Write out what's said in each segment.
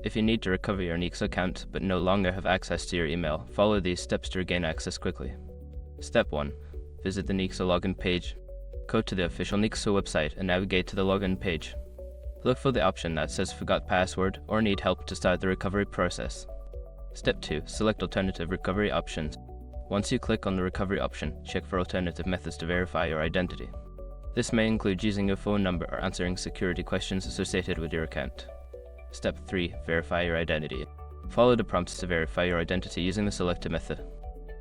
If you need to recover your Nexo account but no longer have access to your email, follow these steps to regain access quickly. Step 1. Visit the Nexo login page. Go to the official Nexo website and navigate to the login page. Look for the option that says Forgot Password or Need Help to start the recovery process. Step 2. Select alternative recovery options. Once you click on the recovery option, check for alternative methods to verify your identity. This may include using your phone number or answering security questions associated with your account. Step 3. Verify your identity. Follow the prompts to verify your identity using the selected method.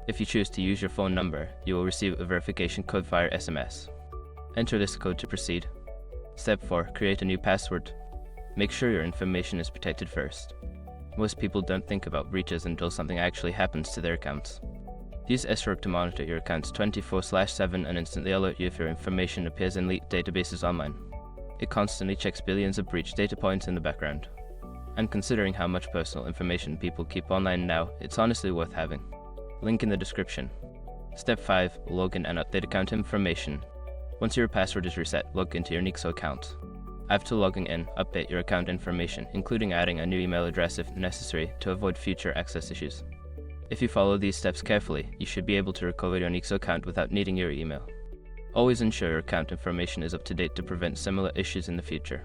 If you choose to use your phone number, you will receive a verification code via SMS. Enter this code to proceed. Step 4. Create a new password. Make sure your information is protected first. Most people don't think about breaches until something actually happens to their accounts. Use SROG to monitor your accounts 24/7 and instantly alert you if your information appears in leaked databases online. It constantly checks billions of breach data points in the background. And considering how much personal information people keep online now, it's honestly worth having. Link in the description. Step 5. Log in and update account information. Once your password is reset, log into your Nexo account. After logging in, update your account information, including adding a new email address if necessary to avoid future access issues. If you follow these steps carefully, you should be able to recover your Nexo account without needing your email. Always ensure your account information is up to date to prevent similar issues in the future.